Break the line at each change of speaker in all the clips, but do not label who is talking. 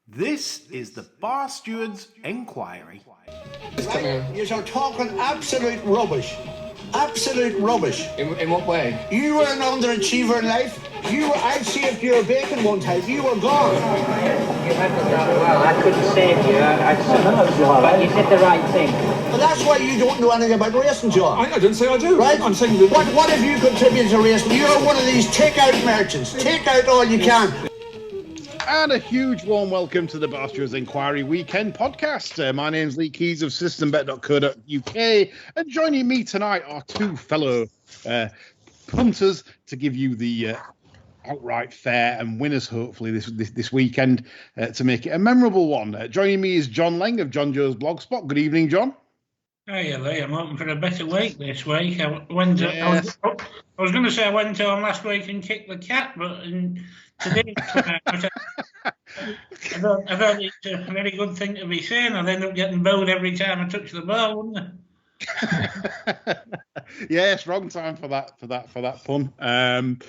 This is the Bar Stewards Enquiry.
Right? You're talking absolute rubbish. Absolute rubbish.
In what way?
You were an underachiever in life. I saved your bacon one time. You were gone.
You handled that well. I couldn't save you. But you did the right thing.
But that's why you don't know anything about racing, John.
I didn't say I do.
Right?
I'm saying that...
What have you contributed to racing? You're one of these take-out merchants. Take out all you can.
And a huge warm welcome to the Bar Stewards Enquiry Weekend Podcast. My name's Lee Keys of systembet.co.uk, and joining me tonight are two fellow punters to give you the outright fair and winners, hopefully, this weekend to make it a memorable one. Joining me is John Leng of John Joe's Blogspot. Good evening, John.
Hey, Lee, I'm hoping for a better week this week. I was going to say I went home last week and kicked the cat, but today I thought it's a very good thing to be saying. I'd end up getting booed every time I touch the ball, wouldn't I?
Yes, wrong time for that pun. And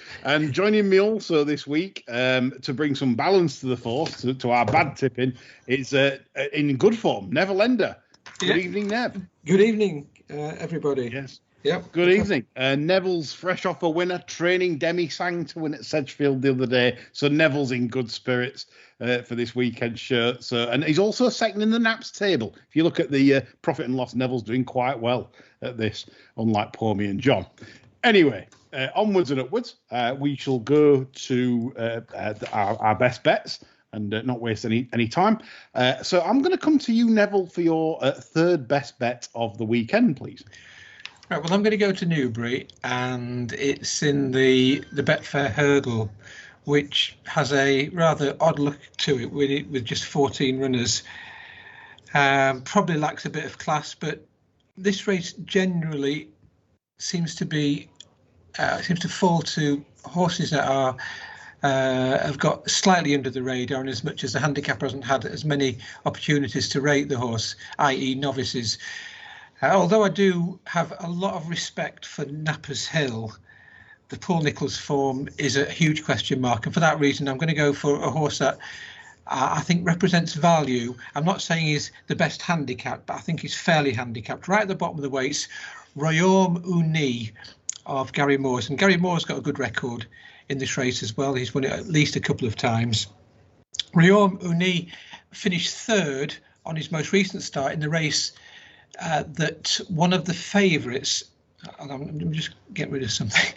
joining me also this week to bring some balance to the force to our bad tipping is in good form, Neville Ender. Good evening, Nev.
Good evening, everybody.
Yes.
Yep.
Good evening. Neville's fresh off a winner, training Demi Sang to win at Sedgefield the other day. So Neville's in good spirits for this weekend shirt. So, and he's also second in the Naps table. If you look at the profit and loss, Neville's doing quite well at this, unlike Paul, me and John. Anyway, onwards and upwards, we shall go to our best bets and not waste any time. So I'm going to come to you, Neville, for your third best bet of the weekend, please.
Right, well, I'm going to go to Newbury, and it's in the Betfair hurdle, which has a rather odd look to it with just 14 runners. Probably lacks a bit of class, but this race generally seems to fall to horses that are have got slightly under the radar, and as much as the handicap hasn't had as many opportunities to rate the horse, i.e. novices. Although I do have a lot of respect for Nappers Hill, the Paul Nicholls form is a huge question mark, and for that reason I'm going to go for a horse that I think represents value. I'm not saying he's the best handicap, but I think he's fairly handicapped. Right at the bottom of the weights, Roarcast Uni of Gary Moore's, and Gary Moore's got a good record in this race as well. He's won it at least a couple of times. Roarcast Uni finished third on his most recent start in the race that one of the favourites, I'm just getting rid of something,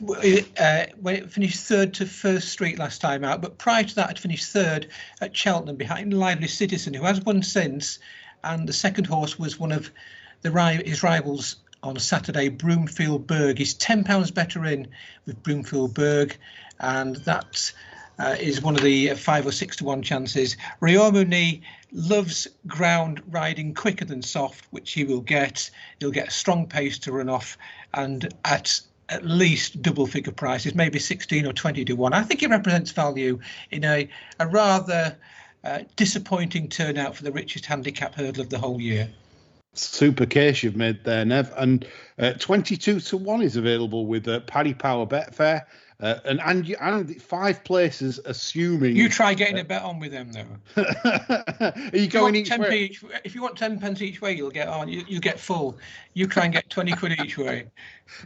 when it finished third to First Street last time out, but prior to that it finished third at Cheltenham behind Lively Citizen, who has won since, and the second horse was one of his rivals on Saturday, Broomfield Berg. He's £10 better in with Broomfield Berg, and that is one of the 5 or 6 to 1 chances. Roarcast loves ground riding quicker than soft, which he will get. He'll get a strong pace to run off, and at least double figure prices, maybe 16 or 20 to 1. I think it represents value in a rather disappointing turnout for the richest handicap hurdle of the whole year.
Super case you've made there, Nev. And 22 to 1 is available with Paddy Power Betfair. And 5 places, assuming
you try getting a bet on with them though.
Are you going each way?
If you want 10 pence each way, you'll get on. You get full. You try and get 20 quid each way.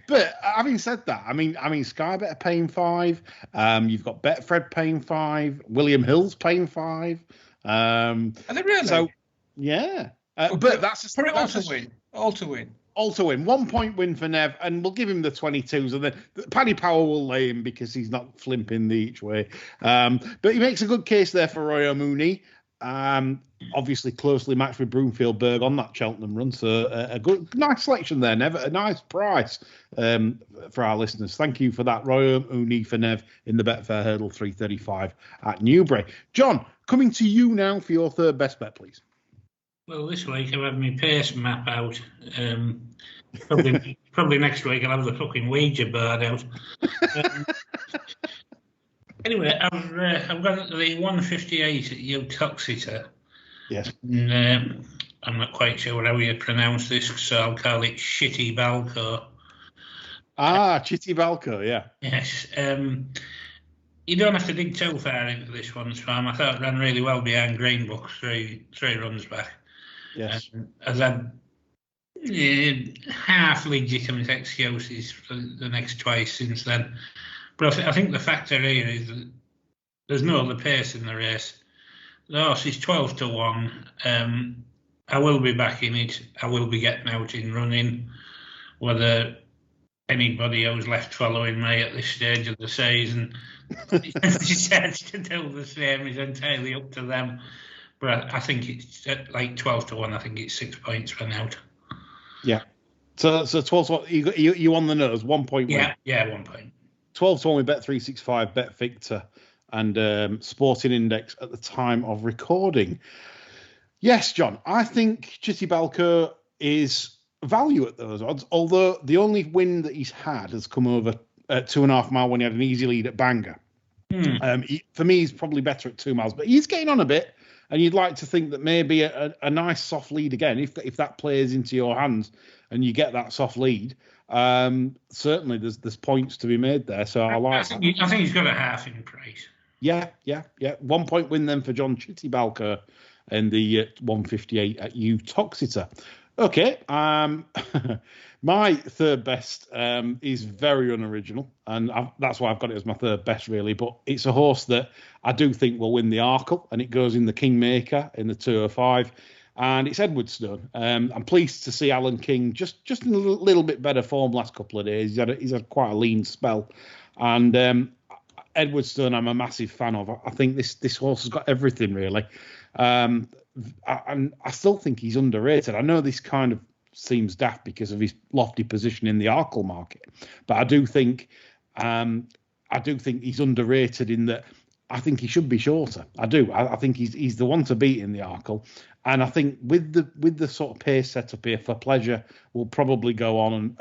But having said that, I mean, Sky Bet are paying 5. You've got Betfred paying 5. William Hill's paying 5.
Are they really?
So yeah, but that's
all to win.
Also win 1 point win for Nev, and we'll give him the 22s, and then Paddy Power will lay him because he's not flimping the each way. But he makes a good case there for Roarcast Uni. Obviously closely matched with Broomfield Berg on that Cheltenham run, so a nice selection there, Nev. A nice price for our listeners. Thank you for that, Roarcast Uni for Nev in the Betfair Hurdle 335 at Newbury. John, coming to you now for your third best bet, please.
Well, this week I've had my pace map out. Probably next week I'll have the fucking Ouija board out. Anyway, I've got the 158 at Utoxeter.
Yes.
And, I'm not quite sure how you pronounce this, so I'll call it Shitty Balco.
Chitty Balco, yeah.
Yes. you don't have to dig too far into this one, Swam. I thought it ran really well behind Greenbook, three runs back.
Yes.
Has had half legitimate excuses for the next twice since then. But I think the factor here is that there's no other pace in the race. The horse is 12 to 1. I will be backing it. I will be getting out in running. Whether anybody who's left following me at this stage of the season decides to do the same is entirely up to them. But I think it's like 12 to 1. I think it's 6 points run out.
Yeah. So 12 to 1, you on the nose, 1 point win.
Yeah, 1 point.
12 to 1 with Bet365, BetVictor, and Sporting Index at the time of recording. Yes, John, I think Chitty Balco is value at those odds, although the only win that he's had has come over at 2.5 mile when he had an easy lead at Bangor. For me, he's probably better at 2 miles, but he's getting on a bit, and you'd like to think that maybe a nice soft lead again, if that plays into your hands and you get that soft lead, certainly there's points to be made there. So I think
he's got a half in price.
Yeah. 1 point win then for John Chitty Balco and the 158 at Utoxeter. Okay, my third best is very unoriginal, and that's why I've got it as my third best, really. But it's a horse that I do think will win the Arkle, and it goes in the Kingmaker in the 205, and it's Edwardstone. I'm pleased to see Alan King just in a little bit better form last couple of days. He's had quite a lean spell, and Edwardstone I'm a massive fan of. I think this horse has got everything, really. I still think he's underrated. I know this kind of seems daft because of his lofty position in the Arkle market, but I do think he's underrated in that I think he should be shorter. I do. I think he's the one to beat in the Arkle, and I think with the sort of pace set up here for Pleasure will probably go on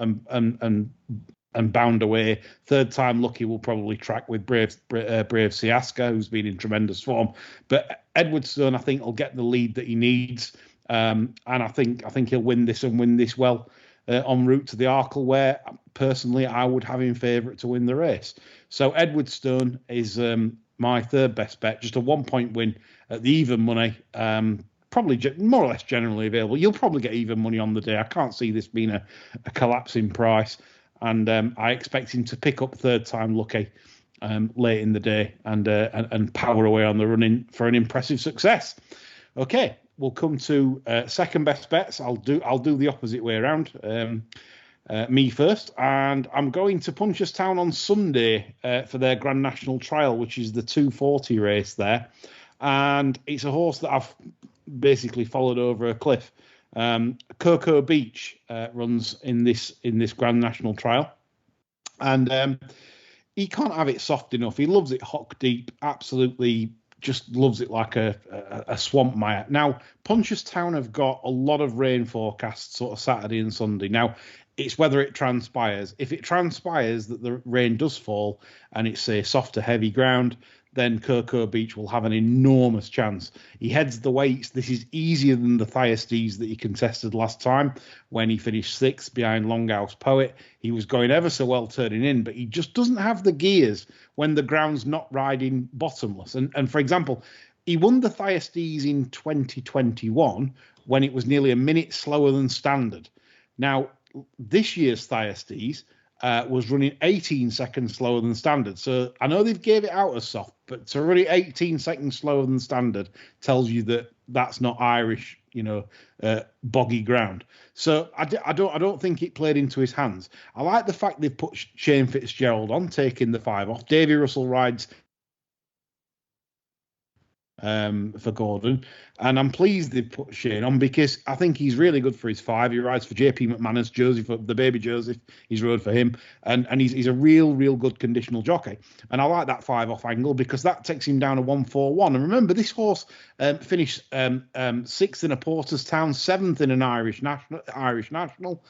and bound away. Third time lucky will probably track with Brave Siaska, who's been in tremendous form. But Edwardstone, I think, will get the lead that he needs, and I think he'll win this and win this well en route to the Arkle, where personally I would have him favourite to win the race. So Edwardstone is my third best bet, just a 1 point win at the even money. Probably more or less generally available. You'll probably get even money on the day. I can't see this being a collapsing price. And I expect him to pick up third time lucky late in the day and power away on the running for an impressive success. Okay, we'll come to second best bets. I'll do the opposite way around. Me first, and I'm going to Punchestown on Sunday for their Grand National Trial, which is the 240 race there, and it's a horse that I've basically followed over a cliff. Cocoa Beach runs in this Grand National Trial, and he can't have it soft enough. He loves it hock deep, absolutely just loves it like a swamp mire. Now, Punchestown have got a lot of rain forecasts sort of Saturday and Sunday. Now, it's whether it transpires. If it transpires that the rain does fall and it's a softer, heavy ground, then Cocoa Beach will have an enormous chance. He heads the weights. This is easier than the Thyestes that he contested last time when he finished sixth behind Longhouse Poet. He was going ever so well turning in, but he just doesn't have the gears when the ground's not riding bottomless. And for example, he won the Thyestes in 2021 when it was nearly a minute slower than standard. Now, this year's Thyestes was running 18 seconds slower than standard. So I know they've gave it out as soft, but to run it 18 seconds slower than standard tells you that that's not Irish, boggy ground. So I don't think it played into his hands. I like the fact they've put Shane Fitzgerald on, taking the 5 off. Davy Russell rides for Gordon, and I'm pleased they've put Shane on because I think he's really good for his 5. He rides for JP McManus, Joseph, the baby Joseph. He's rode for him, and he's a real good conditional jockey. And I like that 5 off angle because that takes him down to 141. And remember, this horse finished 6th in a Porter's Town, 7th in an Irish National,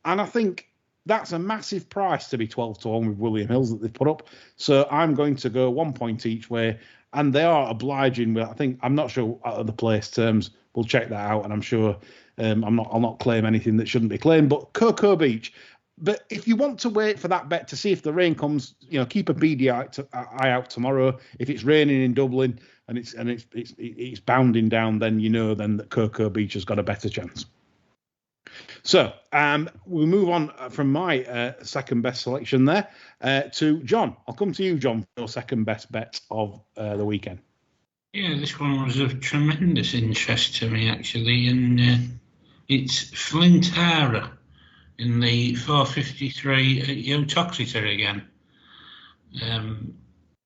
and I think that's a massive price to be 12 to 1 with William Hills that they've put up. So I'm going to go 1 point each way. And they are obliging, but I'm not sure out of the place terms. We'll check that out, and I'm sure I'll not claim anything that shouldn't be claimed. But Cocoa Beach, But if you want to wait for that bet to see if the rain comes, keep a beady eye out tomorrow. If it's raining in Dublin and it's bounding down, then then that Cocoa Beach has got a better chance. So we'll move on from my second best selection there to John. I'll come to you, John, for your second best bet of the weekend.
Yeah, this one was of tremendous interest to me, actually, and it's Flintara in the 453 at Yotoxeter again.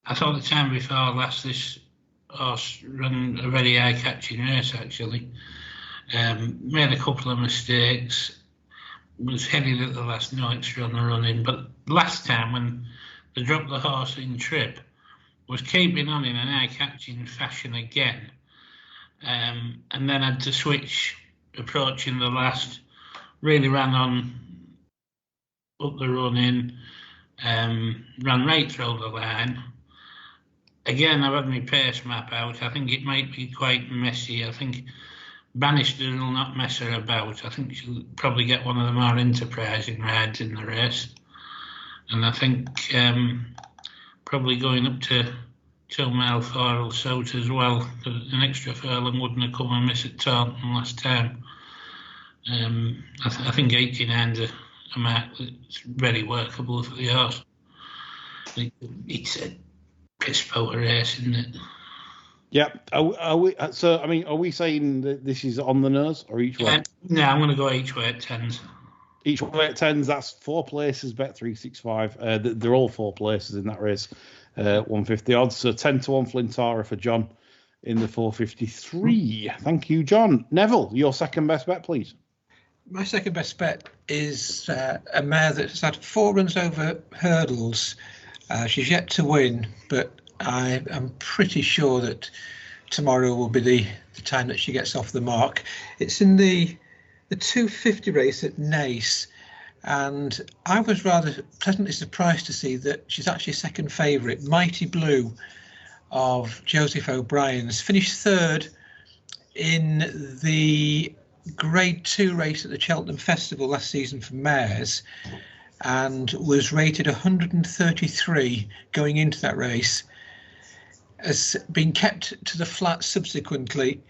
I thought the time before last this horse ran a very eye-catching race, actually. Made a couple of mistakes, was headed at the last, no extra on the run-in, but last time when they dropped the horse in trip, was keeping on in an eye-catching fashion again, and then had to switch approaching the last, really ran on up the run-in, ran right through the line. Again, I've had my pace map out. I think it might be quite messy. I think Bannister will not mess her about. I think she'll probably get one of the more enterprising rides in the race. And I think probably going up to 2 mile 4 will suit as well. An extra furlong wouldn't have come amiss at Taunton last time. I think 89's a mark that's very workable for the horse. It's a piss power race, isn't it?
Yeah. Are we saying that this is on the nose or each way?
No, I'm going to go each way at 10s.
Each way at 10s, that's 4 places, Bet365. They're all 4 places in that race, 150 odds. So 10 to 1 Flintara for John in the 453. Thank you, John. Neville, your second best bet, please.
My second best bet is a mare that's had 4 runs over hurdles. She's yet to win, but I am pretty sure that tomorrow will be the time that she gets off the mark. It's in the 250 race at Naas, and I was rather pleasantly surprised to see that she's actually second favourite. Mighty Blue of Joseph O'Brien's finished third in the Grade 2 race at the Cheltenham Festival last season for mares, and was rated 133 going into that race. Has been kept to the flat subsequently,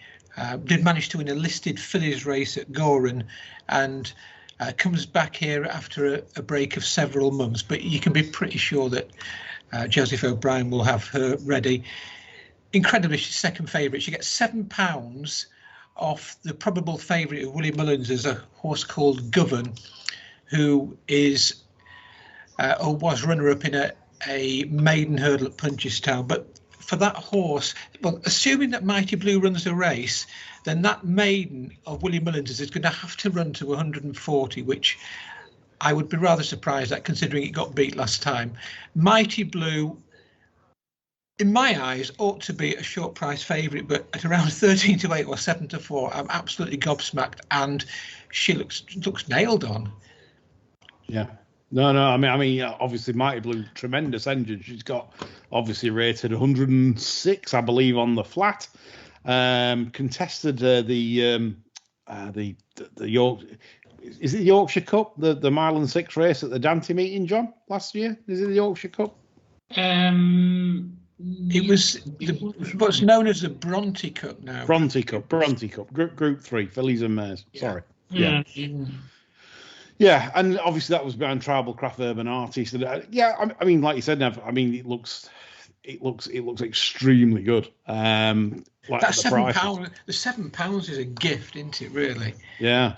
did manage to win a listed fillies race at Goren, and comes back here after a break of several months. But you can be pretty sure that Joseph O'Brien will have her ready. Incredibly, she's second favourite. She gets £7 off the probable favourite of Willie Mullins. There's a horse called Govan, who is or was runner-up in a maiden hurdle at Punchestown. But for that horse, well, assuming that Mighty Blue runs the race, then that maiden of Willie Mullins is going to have to run to 140, which I would be rather surprised at, considering it got beat last time. Mighty Blue, in my eyes, ought to be a short price favourite, but at around 13 to 8 or 7 to 4, I'm absolutely gobsmacked, and she looks nailed on.
Yeah. No. I mean, obviously, Mighty Blue, tremendous engine. She's got obviously rated 106, I believe, on the flat. Contested the York. Is it the Yorkshire Cup, the mile and 6 race at the Dante meeting, John, last year? Is it the Yorkshire Cup?
It was what's known as the Bronte Cup now.
Bronte Cup, Group 3, fillies and mares.
Yeah.
Sorry. Yeah, and obviously that was behind Tribal-Craft Urban Artist. Yeah, I mean, like you said, Nev, I mean, it looks extremely good. Like
that £7, the £7 is a gift, isn't it? Really?
Yeah.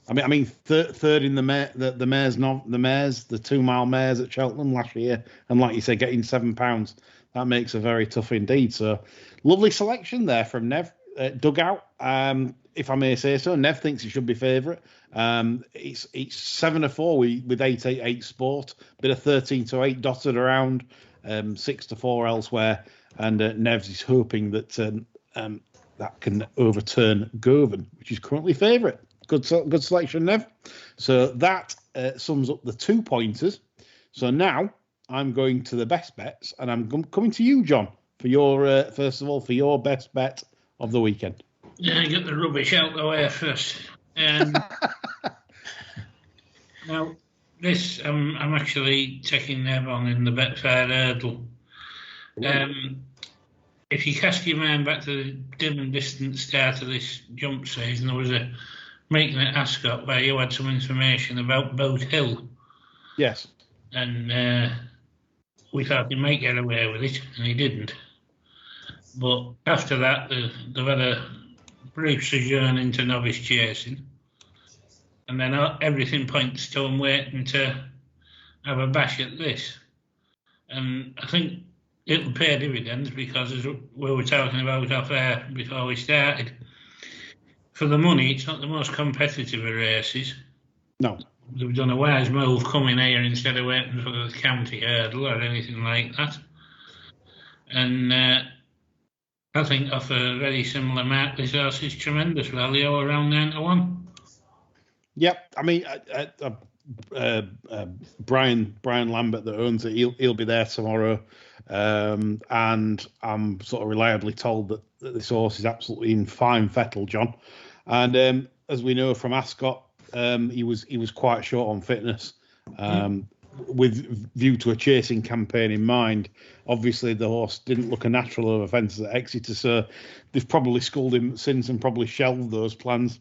I mean, third in the mares, the 2 mile mares at Cheltenham last year, and like you say, getting £7, that makes a very tough indeed. So, lovely selection there from Nev. Dugout, if I may say so. Nev thinks it should be favourite. It's 7 to 4 with 888 Sport, bit of 13 to 8 dotted around, 6 to 4 elsewhere, and Nev's is hoping that that can overturn Govan, which is currently favourite. Good selection, Nev. So that sums up the 2 pointers. So now I'm going to the best bets, and I'm coming to you, John, for your first of all for your best bet of the weekend.
Yeah, get the rubbish out the way first. Now, This, I'm actually taking Nev on in the Betfair hurdle. If you cast your mind back to the dim and distant start of this jump season, there was a meeting at Ascot where you had some information about Boat Hill.
Yes.
And we thought he might get away with it, and he didn't. But after that, they've had a brief sojourn into novice chasing. And then everything points to him waiting to have a bash at this. And I think it'll pay dividends because, as we were talking about off air before we started, for the money, it's not the most competitive of races.
No.
They've done a wise move coming here instead of waiting for the county hurdle or anything like that. And I think off a very similar mark, this horse is tremendous value, around 9-1.
Yep, I mean, Brian Lambert that owns it, he'll be there tomorrow, and I'm sort of reliably told that this horse is absolutely in fine fettle, John. And as we know from Ascot, he was quite short on fitness, with view to a chasing campaign in mind. Obviously, the horse didn't look a natural over fences at Exeter, so they've probably sculled him since and probably shelved those plans.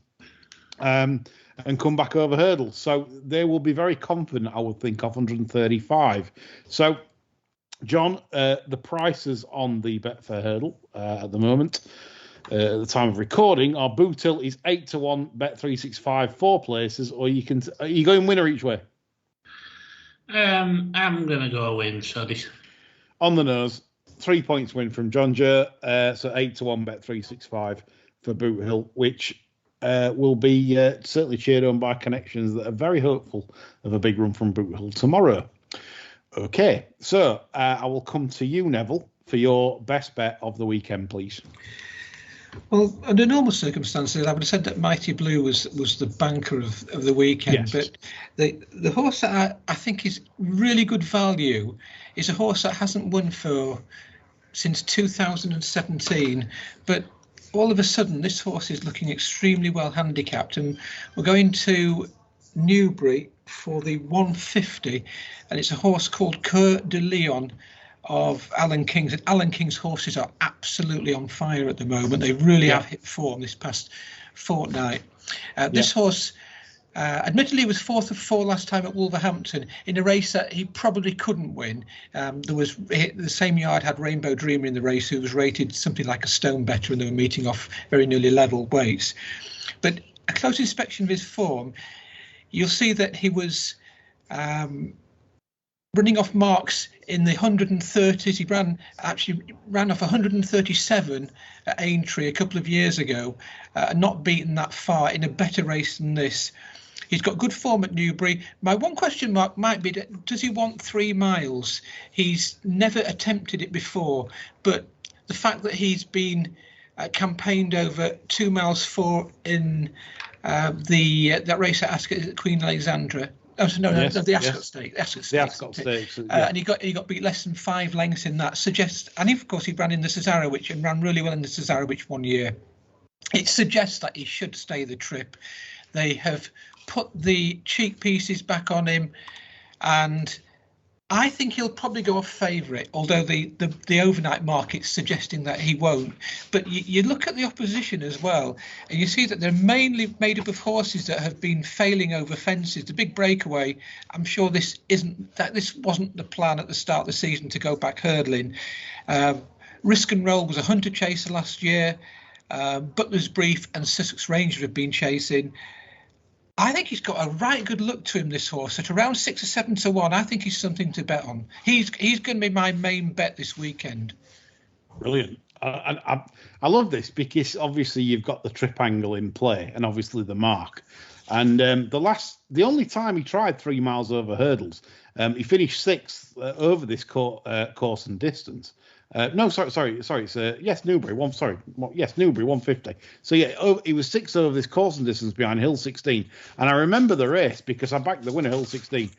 And come back over hurdles. So they will be very confident, I would think, off 135. So, John, the prices on the Betfair hurdle at the moment, at the time of recording, are Bootle is 8-1, Bet365, 4 places, or you can. Are you going winner each way?
I'm going to go win, sorry.
On the nose, 3 points win from John Jur, so 8-1, Bet365 for Bootle, which will be certainly cheered on by connections that are very hopeful of a big run from Bootle tomorrow. Okay, so I will come to you, Neville, for your best bet of the weekend, please.
Well, under normal circumstances, I would have said that Mighty Blue was the banker of the weekend.
Yes.
But the horse that I think is really good value is a horse that hasn't won since 2017, but all of a sudden, this horse is looking extremely well handicapped, and we're going to Newbury for the 150, and it's a horse called Coeur de Lion of Alan King's. And Alan King's horses are absolutely on fire at the moment. They really have hit form this past fortnight. This horse, admittedly, was 4th of 4 last time at Wolverhampton in a race that he probably couldn't win. There was the same yard had Rainbow Dreamer in the race, who was rated something like a stone better, and they were meeting off very nearly level weights. But a close inspection of his form, you'll see that he was running off marks in the 130s. He ran off 137 at Aintree a couple of years ago, not beaten that far in a better race than this. He's got good form at Newbury. My one question mark might be, does he want 3 miles? He's never attempted it before, but the fact that he's been campaigned over 2 miles 4 in that race at Ascot, Queen Alexandra. Oh, so no, the Ascot Stakes. The Ascot Stakes. And he got beat less than 5 lengths in that. Suggests, and of course he ran in the Cesarewitch and ran really well in the Cesarewitch one year. It suggests that he should stay the trip. They have put the cheek pieces back on him, and I think he'll probably go off favourite, although the overnight market's suggesting that he won't. But you look at the opposition as well, and you see that they're mainly made up of horses that have been failing over fences. The big breakaway, I'm sure this wasn't the plan at the start of the season to go back hurdling. Risk and Roll was a hunter chaser last year. Butler's Brief and Sussex Ranger have been chasing. I think he's got a right good look to him, this horse. At around 6 or 7 to 1, I think he's something to bet on. He's going to be my main bet this weekend.
Brilliant. I love this because obviously you've got the trip angle in play and obviously the mark. And the only time he tried 3 miles over hurdles, he finished 6th over this course and distance. Sorry. It's Newbury. Newbury 150. So he was 6th over this course and distance behind Hill 16. And I remember the race because I backed the winner Hill 16,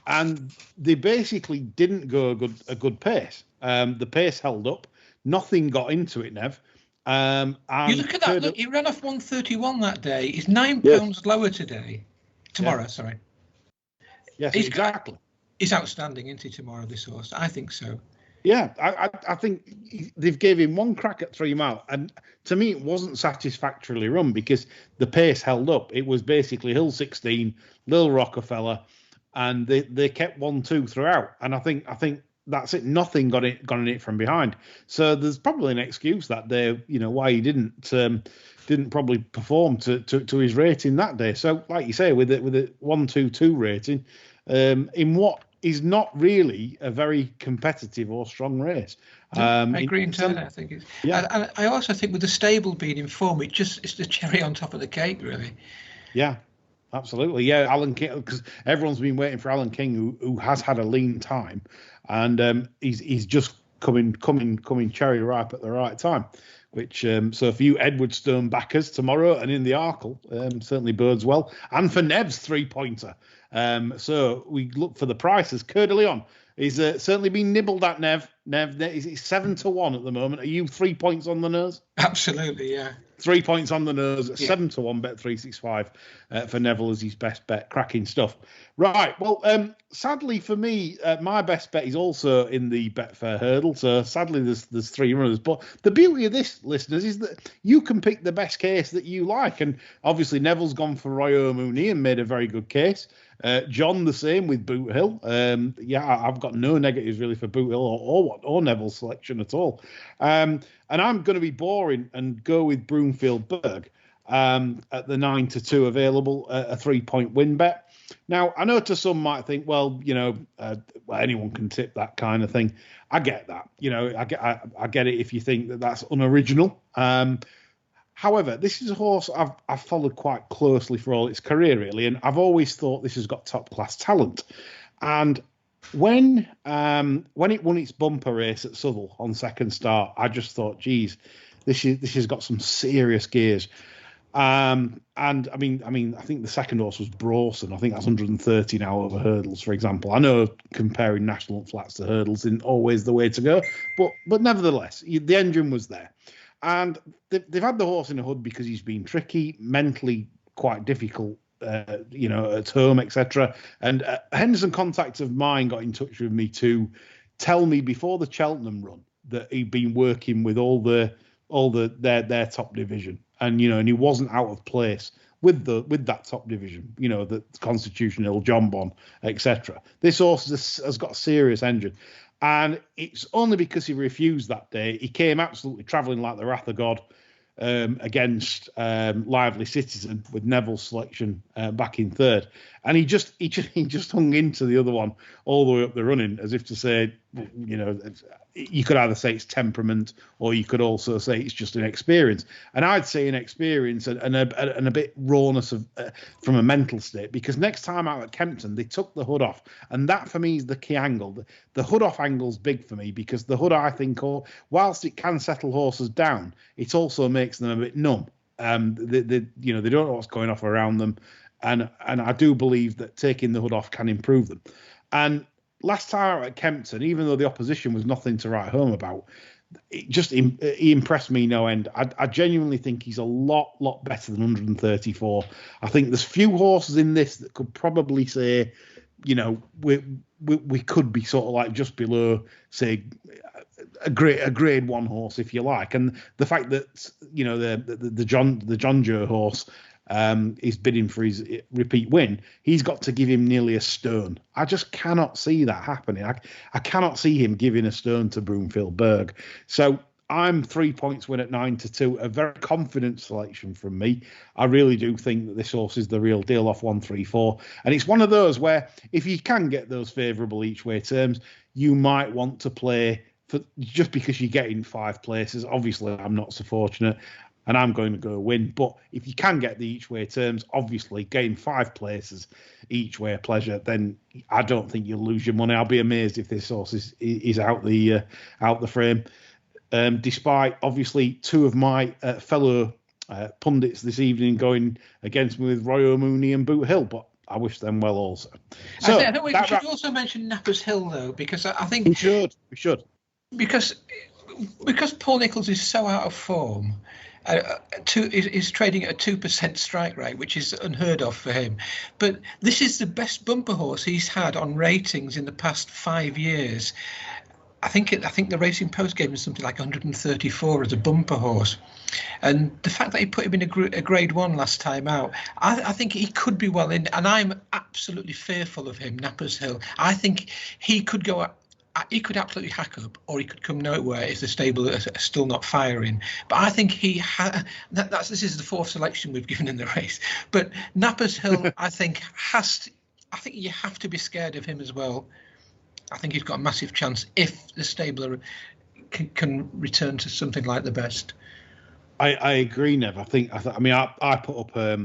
and they basically didn't go a good pace. The pace held up. Nothing got into it, Nev. And
you look at that. Look, he ran off 131 that day. He's £9 lower today. Tomorrow, sorry.
Yes, exactly.
He's outstanding, isn't he, tomorrow, this horse? I think so.
Yeah, I think they've gave him one crack at 3 mile, and to me it wasn't satisfactorily run because the pace held up. It was basically Hill 16, Lil Rockefeller, and they kept 1-2 throughout. And I think that's it. Nothing got in it from behind. So there's probably an excuse that day, why he didn't probably perform to his rating that day. So like you say, with a 1-2-2 rating, in what is not really a very competitive or strong race.
I agree entirely. I think it's, and I also think with the stable being in form, it's the cherry on top of the cake, really.
Yeah, absolutely. Yeah, Alan King, because everyone's been waiting for Alan King, who has had a lean time, and he's just coming cherry ripe at the right time. Which so for you Edwardstone backers tomorrow and in the Arkle, certainly bodes well. And for Nev's 3-pointer. So we look for the prices. Coeur de Lion is certainly been nibbled at Nev. Nev is 7-1 at the moment. Are you 3 points on the nose?
Absolutely, yeah.
3 points on the nose at 7-1 Bet365 for Neville as his best bet. Cracking stuff. Right. Well, sadly for me, my best bet is also in the Betfair hurdle. So sadly, there's 3 runners. But the beauty of this, listeners, is that you can pick the best case that you like. And obviously, Neville's gone for Roy O'Mooney and made a very good case. John the same with Boot Hill. I've got no negatives really for Boot Hill or Neville's selection at all. And I'm going to be boring and go with Broomfield Berg at the 9-2 available, a 3-point win bet. Now, I know to some might think, well, anyone can tip that kind of thing. I get that. I get it if you think that that's unoriginal. However, this is a horse I've followed quite closely for all its career, really, and I've always thought this has got top-class talent. And when it won its bumper race at Southwell on second start, I just thought, geez, this has got some serious gears. And I think the second horse was Brawson. I think that's 130 now over hurdles, for example. I know comparing national flats to hurdles isn't always the way to go, but nevertheless, the engine was there. And they've had the horse in a hood because he's been tricky, mentally quite difficult, at home, etc. And Henderson contacts of mine got in touch with me to tell me before the Cheltenham run that he'd been working with all their top division, and and he wasn't out of place with that top division, the Constitutional, John Bon, etc. This horse has got a serious engine. And it's only because he refused that day. He came absolutely travelling like the wrath of God against Lively Citizen with Neville's selection back in third. And he just hung into the other one all the way up the running, as if to say, you could either say it's temperament or you could also say it's just an experience. And I'd say an experience and a bit rawness from a mental state, because next time out at Kempton, they took the hood off. And that for me is the key angle. The hood off angle's big for me because the hood, I think, whilst it can settle horses down, it also makes them a bit numb. They don't know what's going off around them. And I do believe that taking the hood off can improve them. And last time out at Kempton, even though the opposition was nothing to write home about, he impressed me no end. I genuinely think he's a lot better than 134. I think there's few horses in this that could probably say, we could be sort of like just below, say, a grade 1 horse, if you like. And the fact that the John Joe horse is bidding for his repeat win, he's got to give him nearly a stone. I just cannot see that happening. I cannot see him giving a stone to Broomfield Berg. So I'm 3 points win at 9-2, a very confident selection from me. I really do think that this horse is the real deal off 134. And it's one of those where if you can get those favourable each way terms, you might want to play for just because you're getting 5 places. Obviously, I'm not so fortunate, and I'm going to go win. But if you can get the each way terms, obviously getting 5 places each way a pleasure, then I don't think you'll lose your money. I'll be amazed if this horse is out the frame. Despite obviously 2 of my fellow pundits this evening going against me with Roy O'Mooney and Boot Hill, but I wish them well also. So
I think we should also mention Nappers Hill though, because I think
we should.
Because Paul Nicholls is so out of form, He's trading at a 2% strike rate, which is unheard of for him. But this is the best bumper horse he's had on ratings in the past 5 years. I think the Racing Post gave him something like 134 as a bumper horse, and the fact that he put him in a Grade 1 last time out, I think he could be well in. And I'm absolutely fearful of him, Nappers Hill. I think he could go. He could absolutely hack up, or he could come nowhere if the stable are still not firing. But I think this is the 4th selection we've given in the race. But Nappers Hill, I think you have to be scared of him as well. I think he's got a massive chance if the stable can return to something like the best.
I agree, Nev. I put up a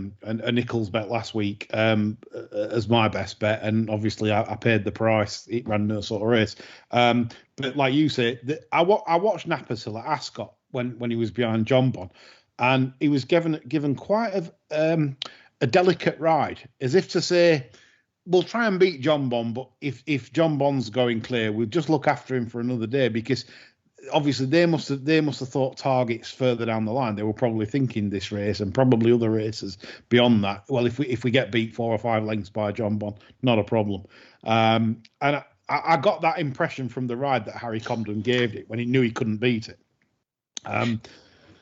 Nichols bet last week as my best bet, and obviously I paid the price. It ran no sort of race. But like you say, I watched Nappers Hill at Ascot when he was behind John Bon, and he was given quite a delicate ride, as if to say, we'll try and beat John Bon, but if John Bon's going clear, we'll just look after him for another day, because obviously they must have thought targets further down the line. They were probably thinking this race and probably other races beyond that. Well, if we get beat 4 or 5 lengths by John Bon, not a problem. And I got that impression from the ride that Harry Cobden gave it when he knew he couldn't beat it.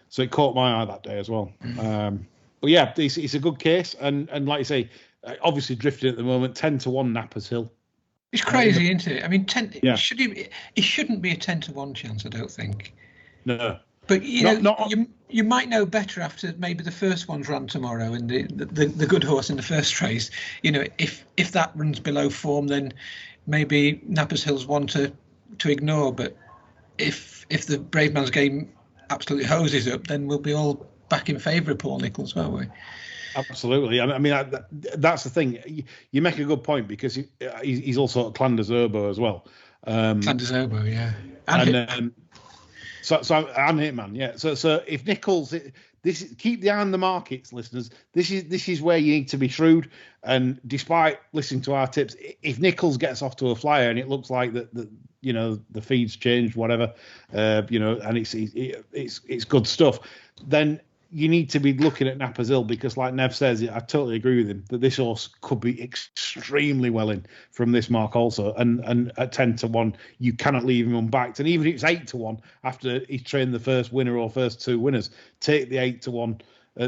So it caught my eye that day as well. But yeah, it's a good case, and like you say, obviously drifting at the moment, 10-1 Nappers Hill.
It's crazy, isn't it? I mean, it shouldn't be a 10-1 chance, I don't think.
No.
But you might know better after maybe the first one's run tomorrow, and the good horse in the first race. If that runs below form, then maybe Nappers Hill's one to ignore. But if the Brave Man's Game absolutely hoses up, then we'll be all back in favour of Paul Nicholls, won't we?
Absolutely. I mean, that's the thing. You make a good point, because he's also at Clanders Oboe as well.
Clanders Oboe, yeah.
And Hitman, yeah. So if Nicholls, keep the eye on the markets, listeners. This is where you need to be shrewd. And despite listening to our tips, if Nicholls gets off to a flyer and it looks like that the feed's changed, whatever, and it's good stuff, then you need to be looking at Nappers Hill, because like Nev says, I totally agree with him that this horse could be extremely well in from this mark also. And at 10-1, you cannot leave him unbacked. And even if it's 8-1 after he's trained the first winner or first 2 winners, take the 8-1.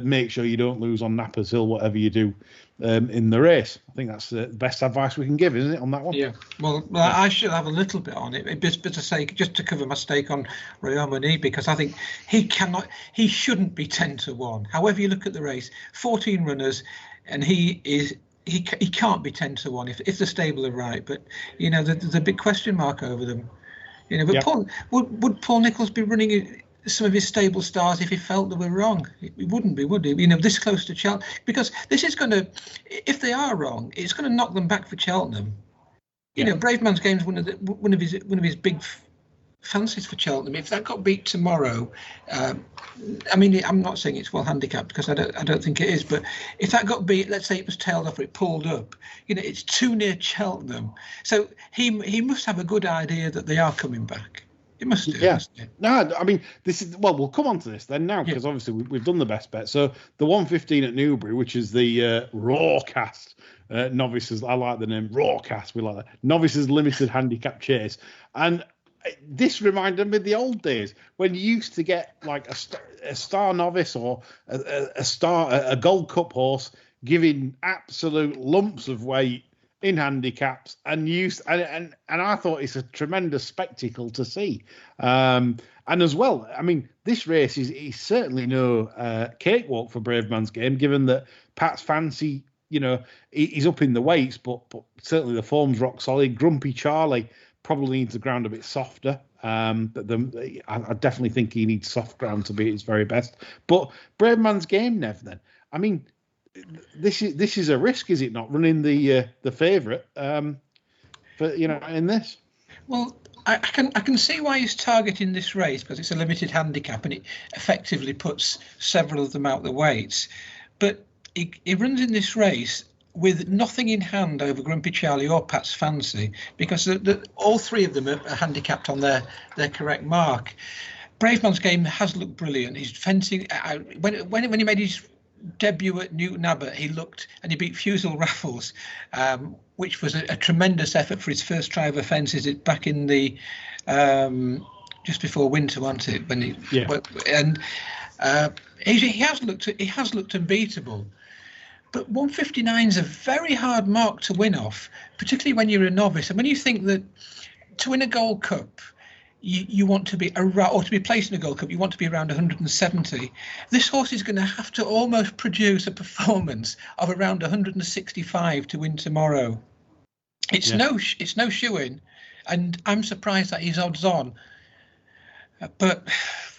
Make sure you don't lose on Nappers Hill, whatever you do in the race. I think that's the best advice we can give, isn't it, on that one?
Yeah. Well, I should have a little bit on it, but to say, just to cover my stake on Royal Money, because I think he shouldn't be 10-1. However you look at the race, 14 runners, and he can't be 10-1 if the stable are right. But there's a big question mark over them. But yep. Would Paul Nicholls be running some of his stable stars if he felt they were wrong? He wouldn't be, would he? This close to Cheltenham, because this is going to, if they are wrong, it's going to knock them back for Cheltenham. Brave Man's Game is one of his big fancies for Cheltenham. If that got beat tomorrow, I'm not saying it's well handicapped, because I don't think it is, but if that got beat, let's say it was tailed off or it pulled up, it's too near Cheltenham. So he must have a good idea that they are coming back. It must do. Yeah.
No, I mean, this is, well, we'll come on to this then now, because obviously we've done the best bet. So the 115 at Newbury, which is the Roarcast Novices. I like the name Roarcast. We like that. Novices Limited Handicap Chase. And this reminded me of the old days when you used to get like a star novice or a Gold Cup horse giving absolute lumps of weight in handicaps, and I thought it's a tremendous spectacle to see. And as well, I mean, this race is certainly no cakewalk for Brave Man's Game, given that Pat's Fancy, he's up in the weights, but certainly the form's rock solid. Grumpy Charlie probably needs the ground a bit softer. But I definitely think he needs soft ground to be at his very best. But Brave Man's Game, Nev, then, I mean, this is a risk, is it not, running the favourite in this?
Well, I can see why he's targeting this race, because it's a limited handicap and it effectively puts several of them out the weights. But he runs in this race with nothing in hand over Grumpy Charlie or Pat's Fancy, because all 3 of them are handicapped on their correct mark. Braveman's game has looked brilliant. He's fencing. When he made his debut at Newton Abbot, he beat Fusel Raffles, which was a tremendous effort for his first try of a fences. It back in the just before winter, wasn't it? When he has looked unbeatable. But 159 is a very hard mark to win off, particularly when you're a novice. And when you think that to win a Gold Cup, you want to be around, or to be placed in a Gold Cup, you want to be around 170. This horse is going to have to almost produce a performance of around 165 to win tomorrow. It's no shoe-in, and I'm surprised that he's odds on. But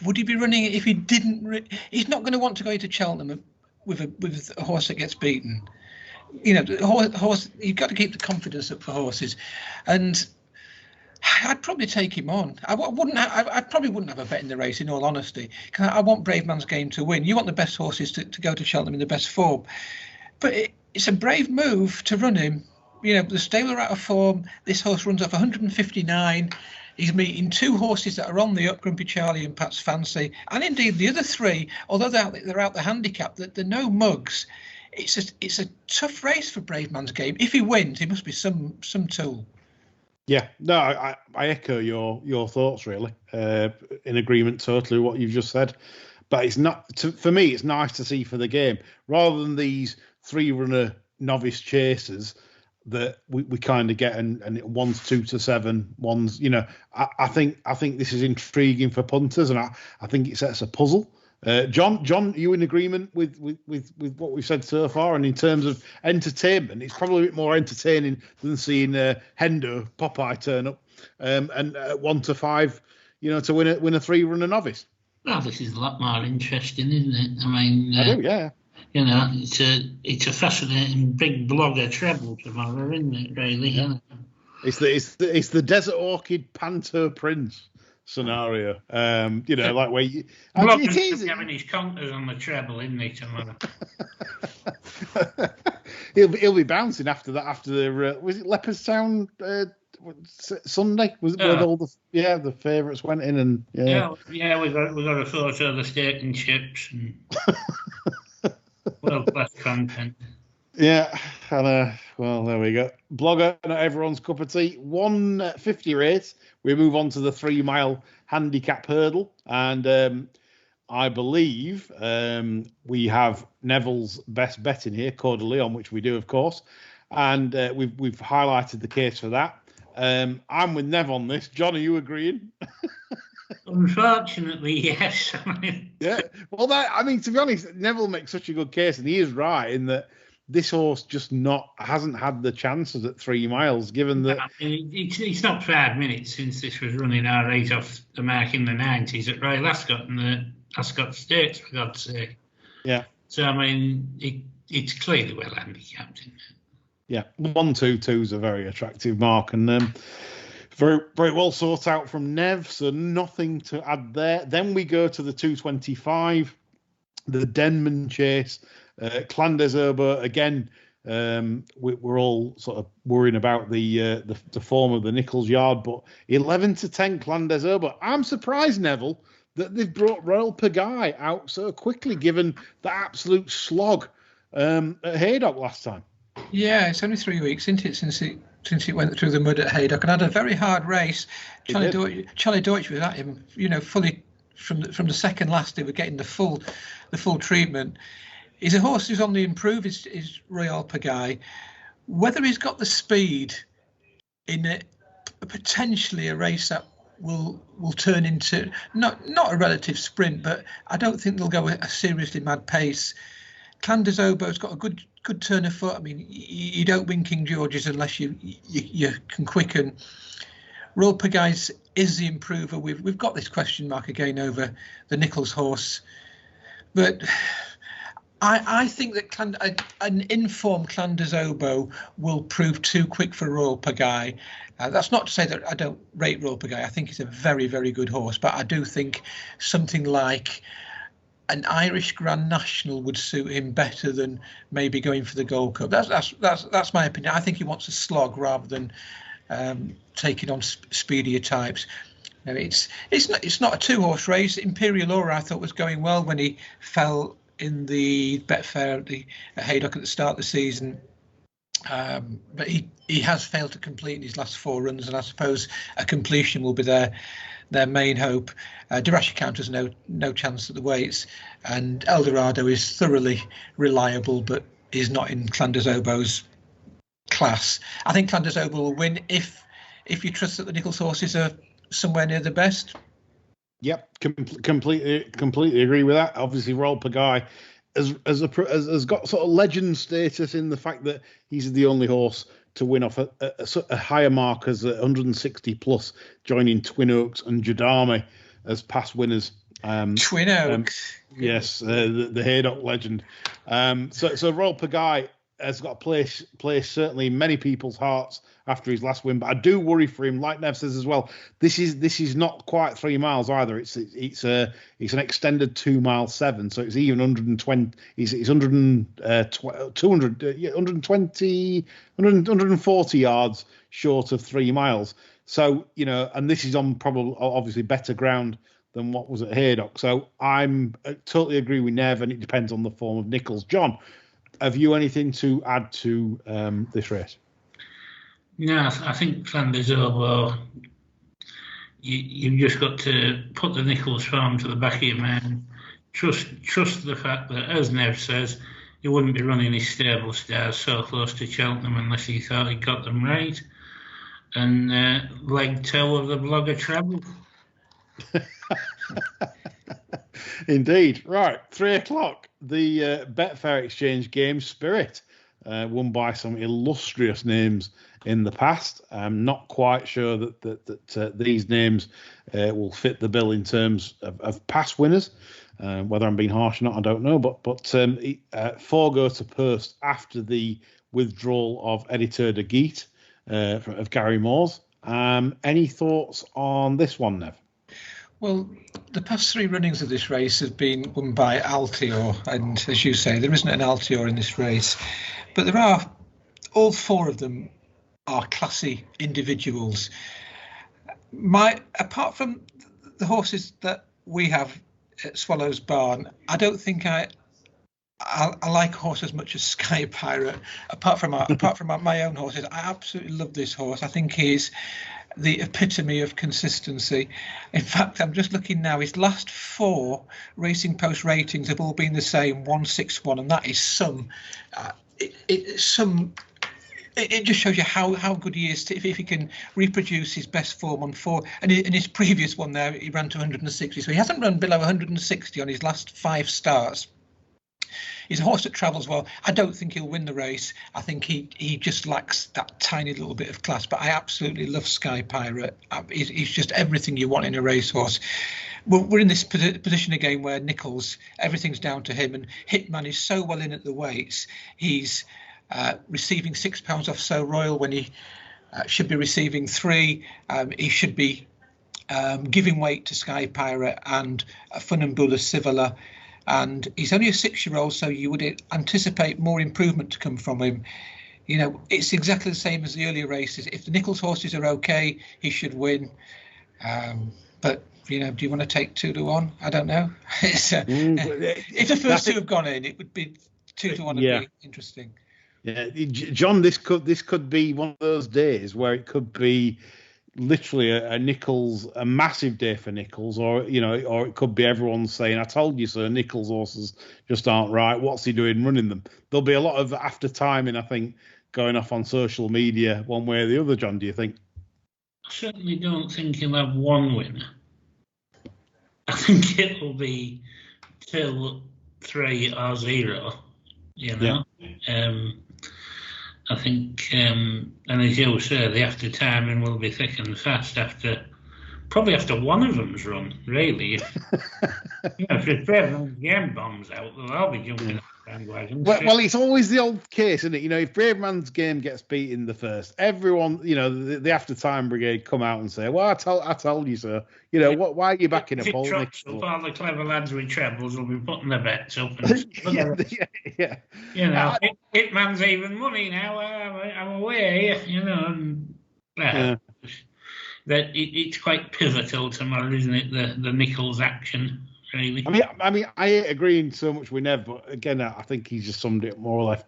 would he be running it if he didn't? He's not going to want to go into Cheltenham with a horse that gets beaten. You know, the horse. You've got to keep the confidence up for horses, and I'd probably take him on. I probably wouldn't have a bet in the race, in all honesty, because I want Braveman's game to win. You want the best horses to go to Cheltenham in the best form, but it's a brave move to run him. You know, the stable are out of form. This horse runs off 159. He's meeting two horses that are on the up, Grumpy Charlie and Pat's Fancy, and indeed the other three, although they're out the handicap, they're no mugs. It's a tough race for Braveman's game. If he wins, he must be some tool.
Yeah, no, I echo your thoughts, really. In agreement totally with what you've just said. But it's not, for me, it's nice to see for the game, rather than these 3-runner novice chasers that we kind of get, and one's 2 to 7, one's, you know, I think this is intriguing for punters, and I think it sets a puzzle. John, are you in agreement with what we've said so far? And in terms of entertainment, it's probably a bit more entertaining than seeing Hendo Popeye turn up and 1 to 5, you know, to win a 3-runner novice.
Well, this is a lot more interesting, isn't it? I mean,
I do, yeah.
You know, it's a fascinating big blogger treble tomorrow, isn't it? Really, yeah.
It's the Desert Orchid Panto Prince scenario. You know, like where you
it is having his conkers on the treble, isn't he, tomorrow?
he'll be bouncing after that. After the was it Leopardstown Sunday? Was it where all the favourites went in and
yeah, we got a photo of the steak and chips and world-class content.
Yeah, and well, there we go. Blogger, not everyone's cup of tea. 150 race. We move on to the 3-mile handicap hurdle, and I believe we have Neville's best bet in here, Coeur de Lion, which we do, of course, and we've highlighted the case for that. I'm with Nev on this. John, are you agreeing?
Unfortunately, yes.
Yeah. Well, to be honest, Neville makes such a good case, and he is right in that this horse just hasn't had the chances at 3 miles, given that
it's not 5 minutes since this was running our rate off the mark in the 90s at Royal Ascot and the Ascot Stakes, for God's sake.
Yeah.
So I mean, it's clearly well handicapped, isn't it?
Yeah, 1-2-2 is a very attractive mark, and very, very well sought out from Nev, so nothing to add there. Then we go to the 225, the Denman chase, Clan des Obeaux. Again, we're all sort of worrying about the form of the Nichols Yard, but 11 to 10 Clan des Obeaux. I'm surprised, Neville, that they've brought Royal Pagaille out so quickly, given the absolute slog at Haydock last time.
Yeah, it's only 3 weeks, isn't it, since it went through the mud at Haydock and had a very hard race. Charlie Deutsch was at him, you know, fully from the second last. They were getting the full treatment. He's a horse who's on the improve. Is Royal Pagaille. Whether he's got the speed in potentially a race that will turn into not a relative sprint, but I don't think they'll go a seriously mad pace. Clan des Obeaux's got a good turn of foot. I mean, you don't win King George's unless you can quicken. Royal Pagaille is the improver. We've got this question mark again over the Nichols horse, but I think that an informed Clan des Obeaux will prove too quick for Royal Pagaille. That's not to say that I don't rate Royal Pagaille. I think he's a very, very good horse, but I do think something like an Irish Grand National would suit him better than maybe going for the Gold Cup. That's my opinion. I think he wants a slog rather than taking on speedier types. No, it's not a 2-horse race. Imperial Aura I thought was going well when he fell in the Betfair at Haydock at the start of the season. But he has failed to complete in his last 4 runs, and I suppose a completion will be their main hope. Durashi Counter's no chance at the weights, and Eldorado is thoroughly reliable, but is not in Clanders Obo's class. I think Clanders Obo will win if you trust that the Nichols horses are somewhere near the best.
Yep, completely agree with that. Obviously, Royal Pagaille has got sort of legend status in the fact that he's the only horse to win off a higher mark as 160 plus, joining Twin Oaks and Jadami as past winners.
Twin Oaks,
yes, the Haydock legend. So Royal Pagaille has got a place certainly in many people's hearts after his last win, but I do worry for him. Like Nev says as well, this is not quite 3 miles either. It's an extended 2 mile 7, so it's even 120. It's 140 yards short of 3 miles. So and this is on probably obviously better ground than what was at Haydock. So I'm totally agree with Nev, and it depends on the form of Nichols. John, have you anything to add to this race?
No, I think Flanders Obo, you've just got to put the Nichols farm to the back of your mind. Trust the fact that, as Nev says, he wouldn't be running his stable stars so close to Cheltenham unless he thought he got them right. And leg toe of the blogger travel.
Indeed. Right, 3 o'clock. The Betfair Exchange game Spirit, won by some illustrious names in the past. I'm not quite sure that these names will fit the bill in terms of past winners. Whether I'm being harsh or not, I don't know. But 4 go to post after the withdrawal of Editeur de Guite of Gary Moore's. Any thoughts on this one, Nev?
Well, the past 3 runnings of this race have been won by Altior, and as you say, there isn't an Altior in this race, but there are. All 4 of them are classy individuals. Apart from the horses that we have at Swallows Barn, I don't think I like a horse as much as Sky Pirate. Apart from my own horses, I absolutely love this horse. I think he's the epitome of consistency. In fact, I'm just looking now, his last 4 Racing Post ratings have all been the same, 161, and that is it just shows you how good he is if he can reproduce his best form on 4. And in his previous one there, he ran to 160, so he hasn't run below 160 on his last 5 starts. He's a horse that travels well. I don't think he'll win the race. I think he just lacks that tiny little bit of class. But I absolutely love Sky Pirate. He's just everything you want in a racehorse. We're in this position again where Nichols, everything's down to him. And Hitman is so well in at the weights. He's receiving £6 off So Royal when he should be receiving 3. He should be giving weight to Sky Pirate and Funambula Sivala. And he's only a 6-year-old, so you would anticipate more improvement to come from him. It's exactly the same as the earlier races. If the Nichols horses are okay, he should win. But do you want to take 2 to 1? I don't know. If the first 2 have gone in, it would be 2 to 1 would be interesting.
Yeah, John, this could be one of those days where it could be literally a massive day for Nichols, or it could be everyone saying, "I told you so." Nichols horses just aren't right. What's he doing running them? There'll be a lot of after timing, I think, going off on social media one way or the other. John, do you think?
I certainly don't think he'll have 1 win. I think it'll be 2, 3 or 0. Yeah. I think, and as you say, the after timing will be thick and fast probably after one of them's run, really. If Braveman's game bombs out, they'll all be jumping up the bandwagon.
Well, it's always the old case, isn't it? If Braveman's game gets beat in the first, everyone, the after time brigade come out and say, "Well, I told you so." Why are you backing a poll?
All the clever lads with trebles will be putting their bets up. And Hitman's even money now. I'm away, that it's quite pivotal tomorrow, isn't it? The Nichols action, really.
I mean, I ain't agreeing so much with Nev, but again, I think he's just summed it more or less,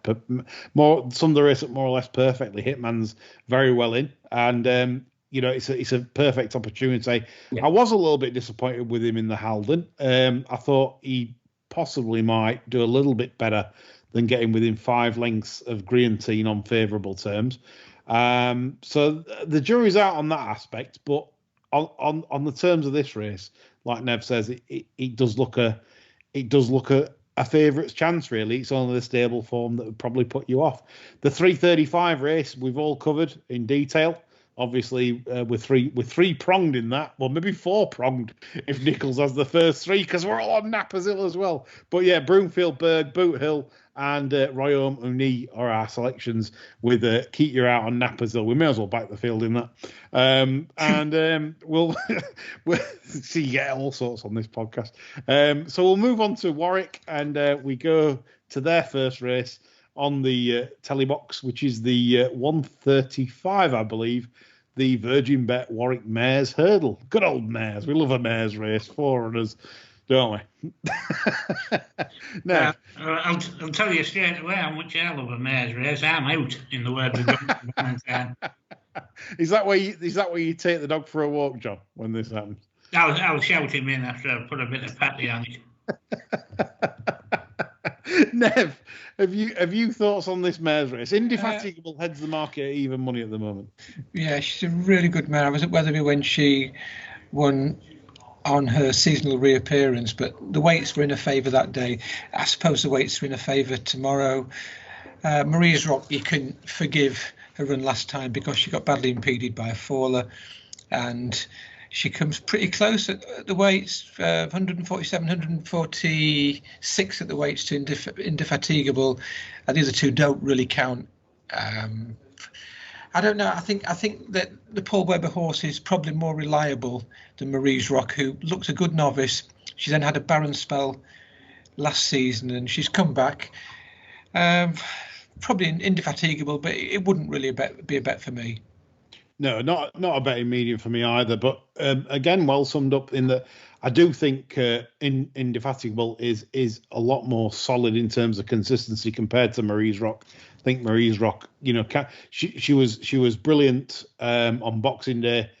summed the race up more or less perfectly. Hitman's very well in, and it's a perfect opportunity. Yeah. I was a little bit disappointed with him in the Halden. I thought he possibly might do a little bit better than getting within 5 lengths of Greentine on favourable terms. So the jury's out on that aspect, but on the terms of this race, like Nev says, it does look a favourite's chance, really. It's only the stable form that would probably put you off. The 3:35 race we've all covered in detail. Obviously, with three pronged in that, well, maybe 4 pronged if Nichols has the first 3, because we're all on Nappers Hill as well. But yeah, Broomfield Berg, Boot Hill, and Royaume Uni are our selections. With keep your out on Nappers Hill. We may as well back the field in that. We'll see you get all sorts on this podcast. So we'll move on to Warwick, and we go to their first race on the telly box, which is the 1:35, I believe, the Virgin Bet Warwick Mares Hurdle. Good old mares. We love a mares race, 4 runners, don't we? No.
I'll tell you straight away how much I love a mares race. I'm out, in the words of John.
Is that where you take the dog for a walk, John, when this happens?
I'll shout him in after I put a bit of patty on it.
Nev, have you thoughts on this mares race? Indefatigable heads the market at even money at the moment.
Yeah, she's a really good mare. I was at Wetherby when she won on her seasonal reappearance, but the weights were in her favour that day. I suppose the weights are in her favour tomorrow. Marie's Rock, you can forgive her run last time because she got badly impeded by a faller, and she comes pretty close at the weights, 147, 146 at the weights to Indefatigable. And the other 2 don't really count. I don't know. I think that the Paul Webber horse is probably more reliable than Marie's Rock, who looked a good novice. She then had a barren spell last season, and she's come back. Probably Indefatigable, but it wouldn't really be a bet for me.
No, not a betting medium for me either. But again, well summed up in that I do think Indefatigable is a lot more solid in terms of consistency compared to Marie's Rock. I think Marie's Rock, she was brilliant on Boxing Day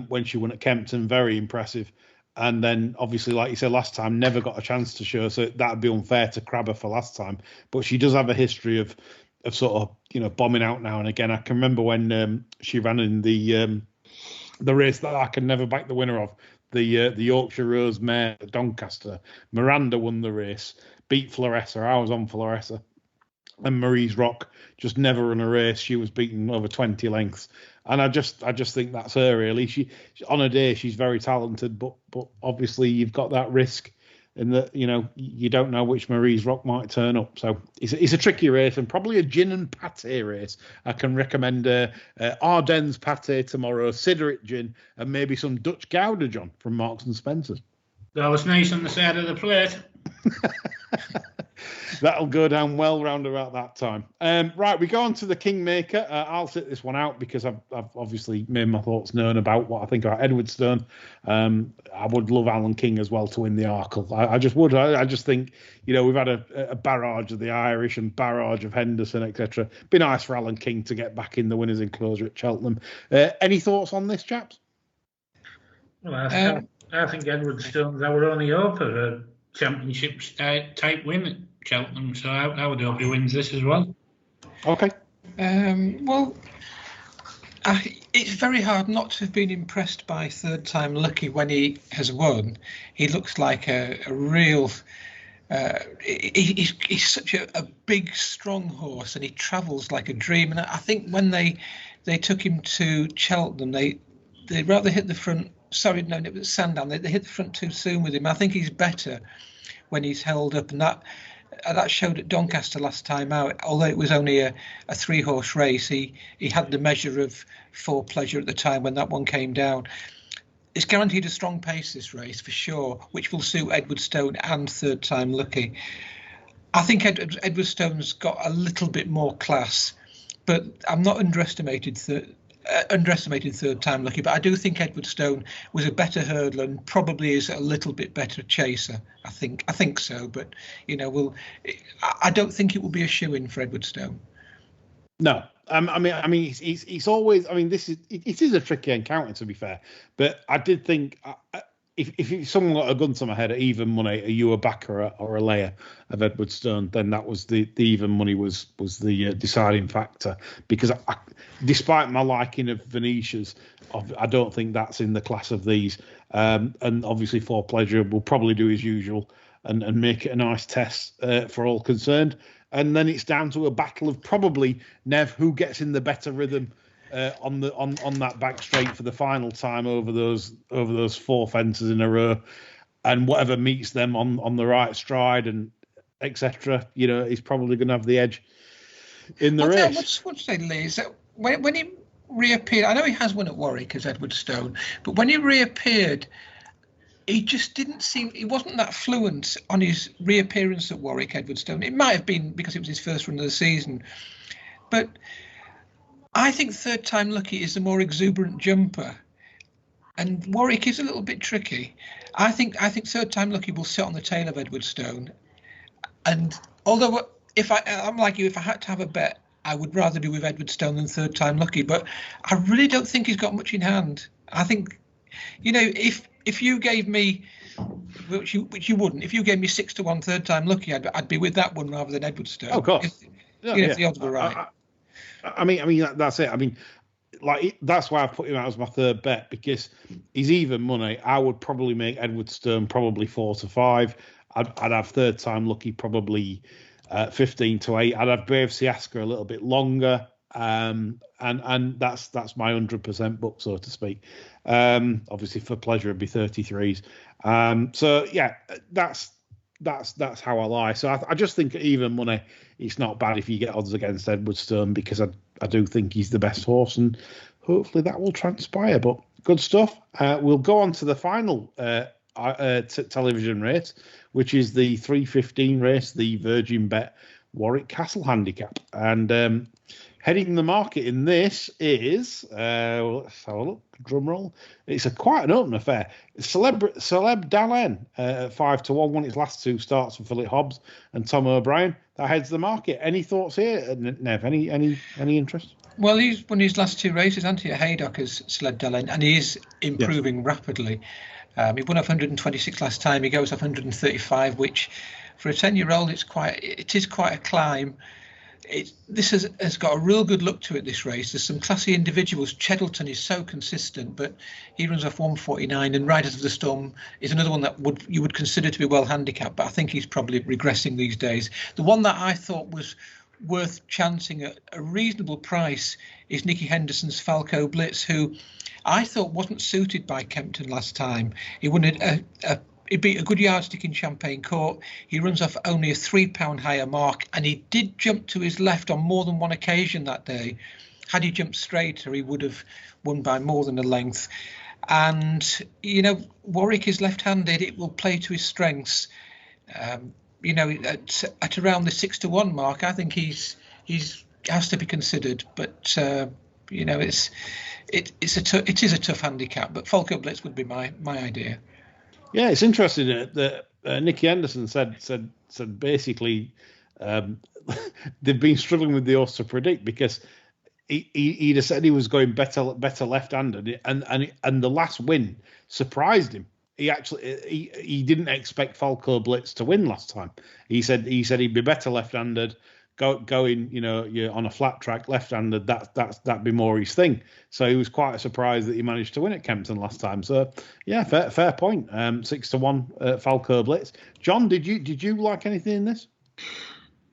when she won at Kempton, very impressive. And then obviously, like you said last time, never got a chance to show, so that'd be unfair to crab her for last time. But she does have a history of sort of bombing out now and again. I can remember when she ran in the race that I can never back the winner of, the Yorkshire Rose Mare at Doncaster. Miranda won the race, beat Floressa. I was on Floressa, and Marie's Rock just never run a race. She was beaten over 20 lengths, and I just think that's her really. She on a day she's very talented, but obviously you've got that risk. And that you don't know which Marie's Rock might turn up, so it's a tricky race and probably a gin and pate race. I can recommend Ardennes pate tomorrow, Sideret gin, and maybe some Dutch Gouda, John, from Marks and Spencer's.
That was nice on the side of the plate.
That'll go down well round about that time. Right, we go on to the Kingmaker. I'll sit this one out because I've obviously made my thoughts known about what I think about Edwardstone. I would love Alan King as well to win the Arkle. I just would. I just think, we've had a barrage of the Irish and barrage of Henderson, etc. Be nice for Alan King to get back in the winners' enclosure at Cheltenham. Any thoughts on this, chaps?
Well, I think Edwardstone's our only hope of a championship type win at Cheltenham, so I would hope he wins this as well.
Okay.
Well, it's very hard not to have been impressed by Third Time Lucky when he has won. He looks like a real. He's such a big, strong horse, and he travels like a dream. And I think when they took him to Cheltenham, they rather hit the front. Sorry, no, it was Sandown. They hit the front too soon with him. I think he's better when he's held up, and that showed at Doncaster last time out. Although it was only a 3-horse race, he had the measure of For Pleasure at the time when that one came down. It's guaranteed a strong pace, this race, for sure, which will suit Edwardstone and Third Time Lucky. I think Edwardstone's got a little bit more class, but I'm not underestimating underestimating Third Time Lucky, but I do think Edwardstone was a better hurdler and probably is a little bit better chaser. I think so, but I don't think it will be a shoe-in for Edwardstone.
No, I mean, it's always. I mean, it is a tricky encounter, to be fair. But I did think if someone got a gun to my head at even money, are you a backer or a layer of Edwardstone? Then that was the even money was the deciding factor, because despite my liking of Venetia's, I don't think that's in the class of these. And obviously, For Pleasure will probably do his usual and make it a nice test for all concerned. And then it's down to a battle of probably, Nev, who gets in the better rhythm on that back straight for the final time over those 4 fences in a row, and whatever meets them on the right stride and etc. He's probably going to have the edge in the race.
What's say, Lee, is that when he reappeared, I know he has won at Warwick as Edwardstone, but when he reappeared, he just didn't seem. He wasn't that fluent on his reappearance at Warwick, Edwardstone. It might have been because it was his first run of the season, but I think Third Time Lucky is the more exuberant jumper, and Warwick is a little bit tricky. I think Third Time Lucky will sit on the tail of Edwardstone, and although I'm like you, if I had to have a bet, I would rather do with Edwardstone than Third Time Lucky, but I really don't think he's got much in hand. I think, if you gave me, which you wouldn't, if you gave me 6-1 Third Time Lucky, I'd be with that one rather than Edwardstone.
Oh, of course.
If the odds were right.
I mean that's it. I mean, that's why I put him out as my third bet, because he's even money. I would probably make Edwardstone probably 4-5. I'd have Third Time Lucky probably 15-8. I'd have Brave Siaska a little bit longer. And that's my 100% book, so to speak. Obviously, For Pleasure would be 33s. So yeah, that's how I lie. So I just think even money, it's not bad if you get odds against Edwardstone, because I do think he's the best horse, and hopefully that will transpire. But good stuff. We'll go on to the final television race, which is the 3:15 race, the Virgin Bet Warwick Castle Handicap, and heading the market in this is, let's have a look, drum roll. It's quite an open affair. Celeb Dalen at 5-1, won its last 2 starts for Philip Hobbs and Tom O'Brien. That heads the market. Any thoughts here, Nev? Any interest?
Well, he's won his last 2 races, hasn't he, at Haydock as Celeb Dalen, and he is improving rapidly. He won off 126 last time. He goes off 135, which for a 10-year-old, it is quite a climb. This has got a real good look to it, this race. There's some classy individuals. Cheltenham is so consistent, but he runs off 149, and Riders of the Storm is another one that you would consider to be well handicapped, but I think he's probably regressing these days. The one that I thought was worth chancing at a reasonable price is Nicky Henderson's Falco Blitz, who I thought wasn't suited by Kempton last time. He won he beat a good yardstick in Champagne Court. He runs off only a £3 higher mark, and he did jump to his left on more than one occasion that day. Had he jumped straighter, he would have won by more than a length. And, Warwick is left-handed. It will play to his strengths. At around the 6-1 mark, I think he has to be considered. But, it is a tough handicap. But Falco Blitz would be my idea.
Yeah, it's interesting that Nicky Henderson said basically they've been struggling with the horse to predict, because he'd have said he was going better left-handed, and the last win surprised him. He didn't expect Falco Blitz to win last time. He said he'd be better left-handed. Going, you're on a flat track left-handed, that'd be more his thing. So he was quite surprised that he managed to win at Kempton last time. So yeah, fair point. 6-1 Falco Blitz. John, did you like anything in this?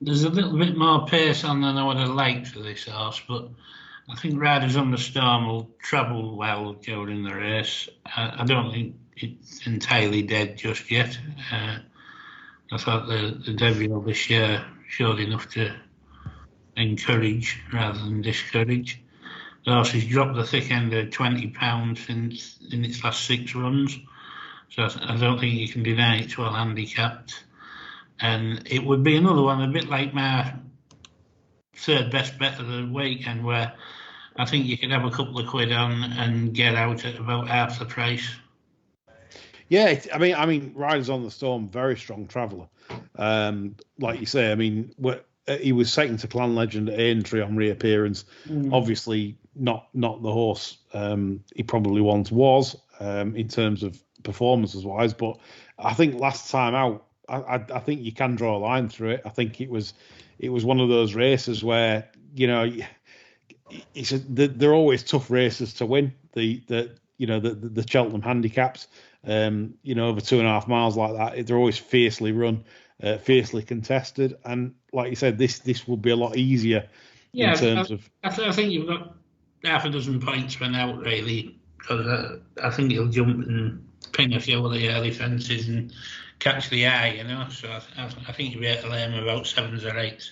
There's a little bit more pace on than I would have liked for this horse, but I think Riders on the Storm will travel well during the race. I don't think it's entirely dead just yet. I thought the debut this year showed enough to encourage rather than discourage. The horse has dropped the thick end of £20 in its last 6 runs, so I don't think you can deny it's well handicapped. And it would be another one, a bit like my third best bet of the weekend, where I think you could have a couple of quid on and get out at about half the price.
Yeah, I mean, Riders on the Storm, very strong traveller. Like you say, I mean, he was second to Clan Legend at Aintree on reappearance. Obviously, not the horse he probably once was in terms of performances wise, but I think last time out, I think you can draw a line through it. I think it was one of those races where, you know, they're always tough races to win. The Cheltenham handicaps, you know, over 2.5 miles like that, they're always fiercely run, fiercely contested, and like you said, this will be a lot easier in terms of.
I think you've got half a dozen points for now, really, because I think he'll jump and ping a few of the early fences and catch the eye, you know. So I think you'll be able to lay him about 7s or 8s.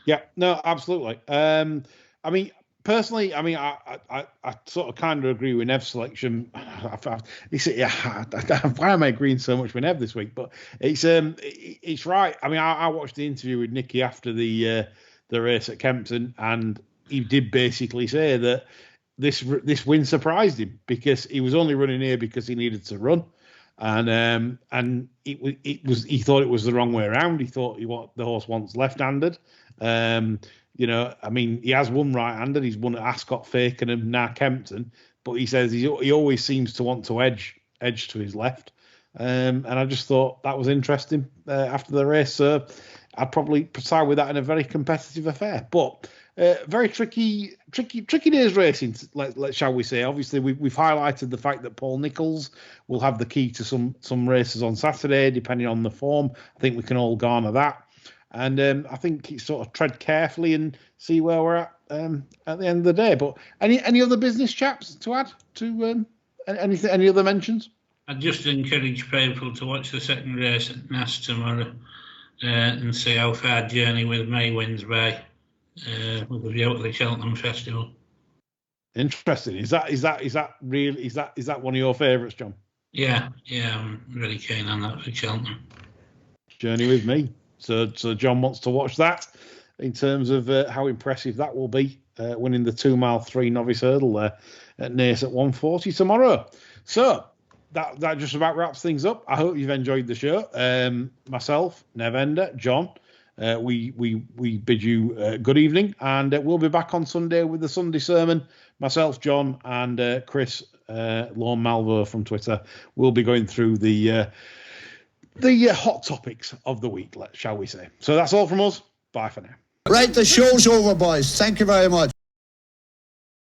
Yeah, no, absolutely. I mean, personally, I mean, I sort of kind of agree with Nev's selection. Why am I agreeing so much with Nev this week? But it's right. I mean, I watched the interview with Nicky after the race at Kempton, and he did basically say that this win surprised him because he was only running here because he needed to run, and he thought it was the wrong way around. He thought the horse wants left-handed. You know, I mean, he has won right-handed. He's won at Ascot, Fakenham, now Kempton, but he says he always seems to want to edge to his left. And I just thought that was interesting after the race. So I'd probably side with that in a very competitive affair. But very tricky days racing, shall we say. Obviously, we've highlighted the fact that Paul Nicholls will have the key to some races on Saturday, depending on the form. I think we can all garner that. And I think it's sort of tread carefully and see where we're at the end of the day. But any other business chaps to add to any other mentions?
I'd just encourage people to watch the second race at Nass tomorrow and see how far Journey with May wins by. We'll be out at the Cheltenham Festival. Interesting.
Is that one of your favourites, John?
Yeah, I'm really keen on that for Cheltenham.
Journey with Me. So John wants to watch that in terms of how impressive that will be, winning the 2 mile 3 novice hurdle there at Naas at 1:40 tomorrow. So that just about wraps things up. I hope you've enjoyed the show. Myself, Nevenda, John, we bid you good evening, and we'll be back on Sunday with the Sunday sermon. Myself, John, and Chris Lorne Malvo from Twitter will be going through the hot topics of the week, shall we say. So that's all from us. Bye for now.
Right, the show's over, boys. Thank you very much.